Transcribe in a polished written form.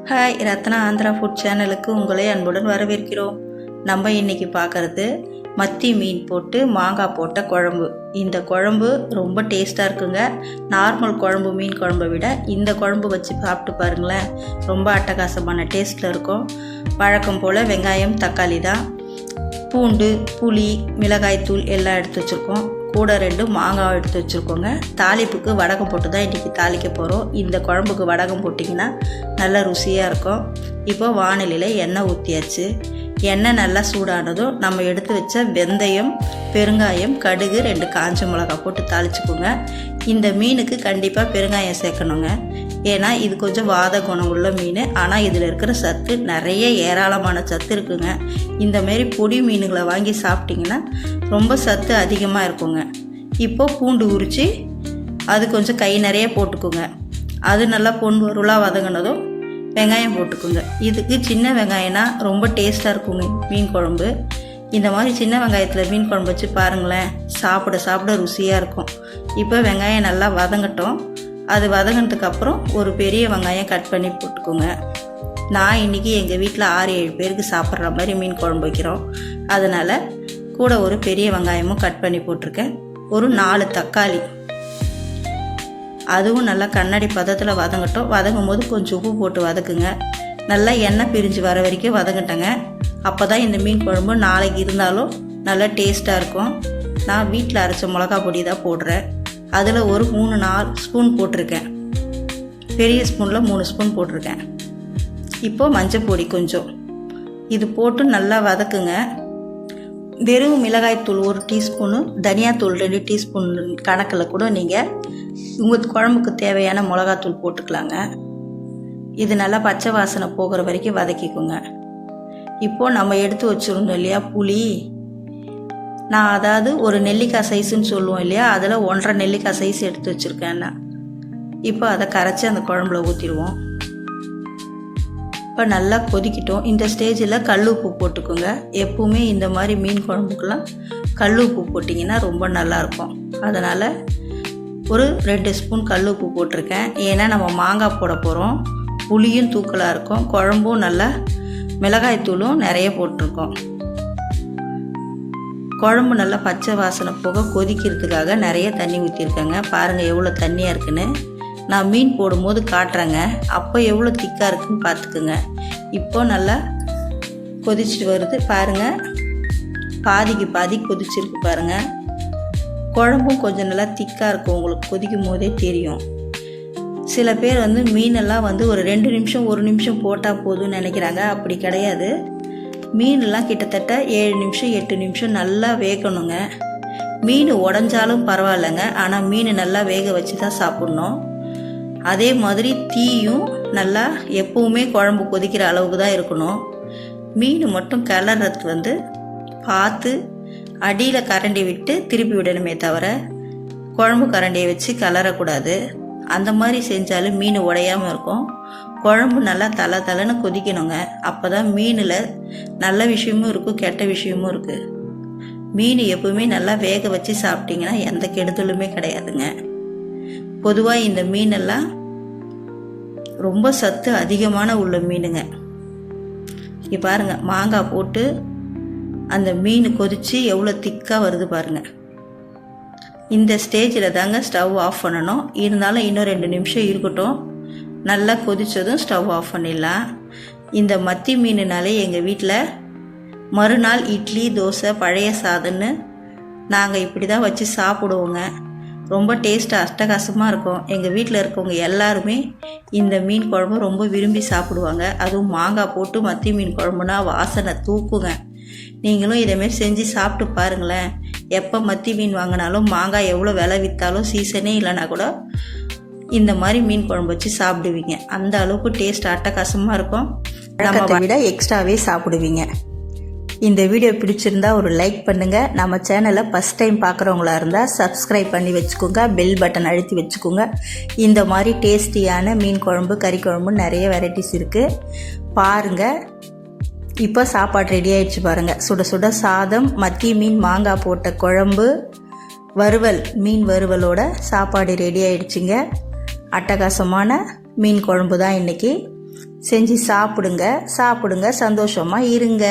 Hi, Ratna Andhra food சேனலுக்கு உங்களை அன்புடன் வரவேற்கிறோம். நம்ம இன்றைக்கி பார்க்குறது மத்தி மீன் போட்டு மாங்காய் போட்ட குழம்பு. இந்த குழம்பு ரொம்ப டேஸ்ட்டாக இருக்குங்க. நார்மல் குழம்பு, மீன் குழம்பை விட இந்த குழம்பு வச்சு சாப்பிட்டு பாருங்களேன், ரொம்ப அட்டகாசமான டேஸ்ட்டில் இருக்கும். வழக்கம் போல் வெங்காயம், தக்காளி தான், பூண்டு, புளி, மிளகாய்த்தூள் எல்லாம் எடுத்து வச்சுருக்கோம். கூட 2 மாங்காய் எடுத்து வச்சுருக்கோங்க. தாளிப்புக்கு வடகம் போட்டு தான் இன்றைக்கி தாளிக்க போகிறோம். இந்த குழம்புக்கு வடகம் போட்டிங்கன்னா நல்லா ருசியாக இருக்கும். இப்போ வானிலையில் எண்ணெய் ஊற்றியாச்சு. எண்ணெய் நல்லா சூடானதும் நம்ம எடுத்து வச்ச வெந்தயம், பெருங்காயம், கடுகு, 2 காஞ்ச மிளகாய் போட்டு தாளிச்சுக்கோங்க. இந்த மீனுக்கு கண்டிப்பாக பெருங்காயம் சேர்க்கணுங்க. ஏன்னா இது கொஞ்சம் வாத குணம் உள்ள மீன். ஆனால் இதில் இருக்கிற சத்து நிறைய ஏராளமான சத்து இருக்குங்க. இந்தமாரி பொடி மீனுங்களை வாங்கி சாப்பிட்டிங்கன்னா ரொம்ப சத்து அதிகமாக இருக்குங்க. இப்போது பூண்டு உரித்து அது கொஞ்சம் கை நிறைய போட்டுக்குங்க. அது நல்லா பொன்வருளாக வதங்கினதும் வெங்காயம் போட்டுக்குங்க. இதுக்கு சின்ன வெங்காயம்னா ரொம்ப டேஸ்ட்டாக இருக்குங்க மீன் குழம்பு. இந்த மாதிரி சின்ன வெங்காயத்தில் மீன் குழம்பு வச்சு பாருங்களேன், சாப்பிட ருசியாக இருக்கும். இப்போ வெங்காயம் நல்லா வதங்கட்டும். அது வதங்கினதுக்கப்புறம் ஒரு பெரிய வெங்காயம் கட் பண்ணி போட்டுக்கோங்க. நான் இன்றைக்கி எங்கள் வீட்டில் 6-7 பேருக்கு சாப்பிட்ற மாதிரி மீன் குழம்பு வைக்கிறோம். அதனால் கூட ஒரு பெரிய வெங்காயமும் கட் பண்ணி போட்டிருக்கேன். ஒரு 4 தக்காளி, அதுவும் நல்லா கண்ணாடி பதத்தில் வதங்கட்டும். வதங்கும் போது கொஞ்சம் உப்பு போட்டு வதக்குங்க. நல்லா எண்ணெய் பிரிஞ்சு வர வரைக்கும் வதங்கட்டங்க. அப்போ தான் இந்த மீன் குழம்பு நாளைக்கு இருந்தாலும் நல்லா டேஸ்ட்டாக இருக்கும். நான் வீட்டில் அரைச்ச மிளகா பொடி தான் போடுறேன். அதில் ஒரு 3-4 ஸ்பூன் போட்டிருக்கேன். பெரிய ஸ்பூனில் 3 ஸ்பூன் போட்டிருக்கேன். இப்போது மஞ்சள் பொடி கொஞ்சம், இது போட்டு நல்லா வதக்குங்க. வெறும் மிளகாய்த்தூள் 1 டீஸ்பூனு, தனியாத்தூள் 2 டீஸ்பூன் கணக்கில் கூட நீங்கள் உங்கள் குழம்புக்கு தேவையான மிளகாத்தூள் போட்டுக்கலாங்க. இது நல்லா பச்சை வாசனை போகிற வரைக்கும் வதக்கிக்கோங்க. இப்போது நம்ம எடுத்து வச்சுருந்தோம் இல்லையா புளி, நான் அதாவது ஒரு நெல்லிக்காய் சைஸுன்னு சொல்லுவோம் இல்லையா, அதில் 1.5 நெல்லிக்காய் சைஸ் எடுத்து வச்சுருக்கேன்னா. இப்போ அதை கரைச்சி அந்த குழம்புல ஊற்றிடுவோம். இப்போ நல்லா கொதிக்கிட்டோம். இந்த ஸ்டேஜில் கல் உப்பு போட்டுக்கோங்க. எப்பவுமே இந்த மாதிரி மீன் குழம்புக்கெல்லாம் கல் உப்பு போட்டிங்கன்னா ரொம்ப நல்லாயிருக்கும். அதனால் ஒரு 2 ஸ்பூன் கல் உப்பு போட்டிருக்கேன். ஏன்னா நம்ம மாங்காய் போட போகிறோம். புளியும் தூக்கலாக இருக்கும், குழம்பும் நல்லா மிளகாய்த்தூளும் நிறைய போட்டிருக்கோம். குழம்பு நல்லா பச்சை வாசனை போக கொதிக்கிறதுக்காக நிறைய தண்ணி ஊற்றிருக்கேங்க. பாருங்கள் எவ்வளோ தண்ணியாக இருக்குன்னு. நான் மீன் போடும்போது காட்டுறேங்க, அப்போ எவ்வளோ திக்காக இருக்குன்னு பார்த்துக்குங்க. இப்போ நல்லா கொதிச்சுட்டு வருது பாருங்கள், பாதிக்கு பாதி கொதிச்சிருக்கு பாருங்கள். குழம்பும் கொஞ்சம் நல்லா திக்காக இருக்கும், உங்களுக்கு கொதிக்கும் போதே தெரியும். சில பேர் மீனெல்லாம் ஒரு 2 நிமிஷம் 1 நிமிஷம் போட்டால் போதும்னு நினைக்கிறாங்க. அப்படி கிடையாது. மீனெல்லாம் கிட்டத்தட்ட 7 நிமிஷம் 8 நிமிஷம் நல்லா வேகணுங்க. மீன் உடஞ்சாலும் பரவாயில்லைங்க, ஆனால் மீன் நல்லா வேக வச்சு தான் சாப்பிட்ணும். அதே மாதிரி தீயும் நல்லா எப்பவுமே குழம்பு கொதிக்கிற அளவுக்கு தான் இருக்கணும். மீன் மட்டும் கிளறதுக்கு பார்த்து அடியில் கரண்டி விட்டு திருப்பி விடணுமே தவிர குழம்பு கரண்டியை வச்சு கிளறக்கூடாது. அந்த மாதிரி செஞ்சாலும் மீன் உடையாமல் இருக்கும். குழம்பு நல்லா தலை கொதிக்கணுங்க. அப்போ தான் மீனில் நல்ல விஷயமும் இருக்கும், கெட்ட விஷயமும் இருக்குது. மீன் எப்பவுமே நல்லா வேக வச்சு சாப்பிட்டிங்கன்னா எந்த கெடுதலுமே கிடையாதுங்க. பொதுவாக இந்த மீனெல்லாம் ரொம்ப சத்து அதிகமான உள்ள மீனுங்க. இங்கே பாருங்கள், மாங்காய் போட்டு அந்த மீன் கொதித்து எவ்வளோ திக்காக வருது பாருங்கள். இந்த ஸ்டேஜில் தாங்க ஸ்டவ் ஆஃப் பண்ணணும். இருந்தாலும் இன்னும் 2 நிமிஷம் இருக்கட்டும். நல்லா கொதித்ததும் ஸ்டவ் ஆஃப் பண்ணிடலாம். இந்த மத்தி மீனுனாலே எங்கள் வீட்டில் மறுநாள் இட்லி, தோசை, பழைய சாதம்னு நாங்கள் இப்படி தான் வச்சு சாப்பிடுவோங்க. ரொம்ப டேஸ்ட்டாக அட்டகாசமாக இருக்கும். எங்கள் வீட்டில் இருக்கவங்க எல்லாருமே இந்த மீன் குழம்பு ரொம்ப விரும்பி சாப்பிடுவாங்க. அதுவும் மாங்காய் போட்டு மத்தி மீன் குழம்புனா வாசனை தூக்குங்க. நீங்களும் இதேமாரி செஞ்சு சாப்பிட்டு பாருங்களேன். எப்போ மத்தி மீன் வாங்கினாலும் மாங்காய் எவ்வளோ விலை விற்றாலும் சீசனே இல்லைனா கூட இந்த மாதிரி மீன் குழம்பு வச்சு சாப்பிடுவீங்க. அந்த அளவுக்கு டேஸ்ட் அட்டகாசமாக இருக்கும். நம்ம விட எக்ஸ்ட்ராவே சாப்பிடுவீங்க. இந்த வீடியோ பிடிச்சிருந்தா ஒரு லைக் பண்ணுங்கள். நம்ம சேனலை ஃபஸ்ட் டைம் பார்க்குறவங்களா இருந்தால் சப்ஸ்கிரைப் பண்ணி வச்சுக்கோங்க. பெல் பட்டன் அழுத்தி வச்சுக்கோங்க. இந்த மாதிரி டேஸ்டியான மீன் குழம்பு, கறி குழம்பு நிறைய வெரைட்டிஸ் இருக்குது, பாருங்கள். இப்போ சாப்பாடு ரெடி ஆகிடுச்சு பாருங்கள். சுட சுட சாதம், மத்தி மீன் மாங்காய் போட்ட குழம்பு, வறுவல், மீன் வறுவலோட சாப்பாடு ரெடி ஆகிடுச்சிங்க. அட்டகாசமான மீன் குழம்பு தான் இன்றைக்கி. செஞ்சு சாப்பிடுங்க, சந்தோஷமாக இருங்க.